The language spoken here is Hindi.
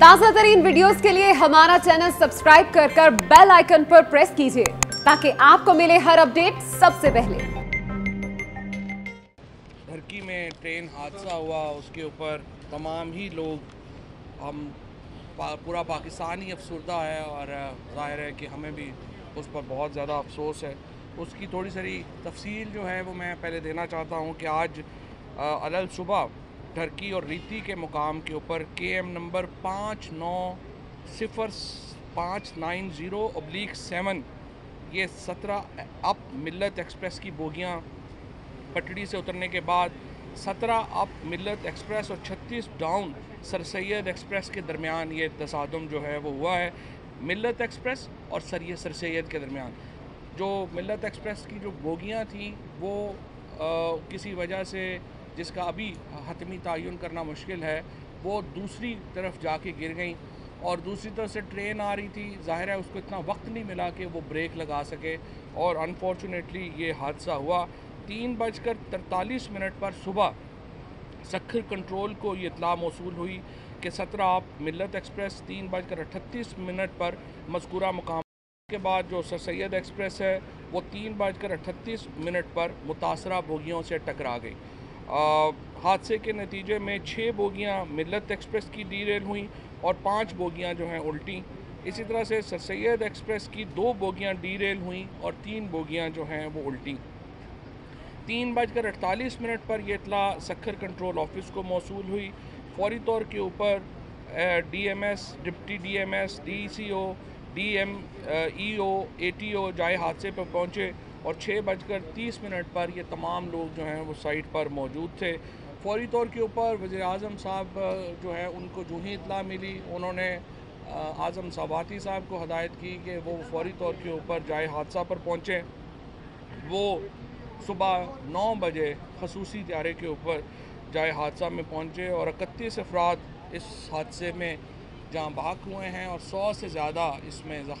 ताज़ा तरीन वीडियोस के लिए हमारा चैनल सब्सक्राइब कर बेल आइकन पर प्रेस कीजिए ताकि आपको मिले हर अपडेट सबसे पहले। धरकी में ट्रेन हादसा हुआ, उसके ऊपर तमाम ही लोग हम पूरा पाकिस्तान ही अफसरदा है और ज़ाहिर है कि हमें भी उस पर बहुत ज़्यादा अफसोस है। उसकी थोड़ी सारी तफसील जो है वो मैं पहले देना चाहता हूँ कि आज अलल सुबह धरकी और रीति के मुकाम के ऊपर KM नंबर 590/7 ये 17 अप मिल्लत एक्सप्रेस की बोगियाँ पटड़ी से उतरने के बाद 17 अप मिल्लत एक्सप्रेस और 36 डाउन सर सैयद एक्सप्रेस के दरमियान ये तसादुम जो है वो हुआ है। मिल्लत एक्सप्रेस और सर सैयद के दरमियान जो मिल्लत एक्सप्रेस की जो बोगियाँ थीं वो किसी वजह से जिसका अभी हतमी तयन करना मुश्किल है, वो दूसरी तरफ जाके गिर गई और दूसरी तरफ से ट्रेन आ रही थी। ज़ाहिर है उसको इतना वक्त नहीं मिला कि वो ब्रेक लगा सके और अनफॉर्चुनेटली ये हादसा हुआ। 3:43 पर सुबह सखर कंट्रोल को ये इत्तला मौसूल हुई कि 17 आप मिल्लत एक्सप्रेस 3:38 पर मज़कूरा मुकाम के बाद जो सर सैयद एक्सप्रेस है वो 3:38 पर मुतासरा बोगियों से टकरा गई। हादसे के नतीजे में 6 बोगियाँ मिल्लत एक्सप्रेस की डीरेल हुई और 5 बोगियाँ जो हैं उल्टी। इसी तरह से सर सैयद एक्सप्रेस की 2 बोगियाँ डीरेल हुई और 3 बोगियाँ जो हैं वो उल्टी। 3:48 पर यह इत्तला सखर कंट्रोल ऑफिस को मौसूल हुई। फौरी तौर के ऊपर DMS, deputy DMS, DCO, DM, EO, ATO जाए हादसे पर पहुँचे और 6:30 पर ये तमाम लोग जो हैं वो साइट पर मौजूद थे। फौरी तौर के ऊपर वज़ीर आज़म साहब जो है उनको जो ही इत्तला मिली, उन्होंने आज़म साबाती साहब को हदायत की कि वो फौरी तौर के ऊपर जाए हादसा पर पहुँचें। वो सुबह 9 बजे खसूसी त्यारे के ऊपर जाए हादसा में पहुँचे और 31 अफराद इस हादसे में जहाँ बहक हुए हैं और 100 से ज़्यादा इसमें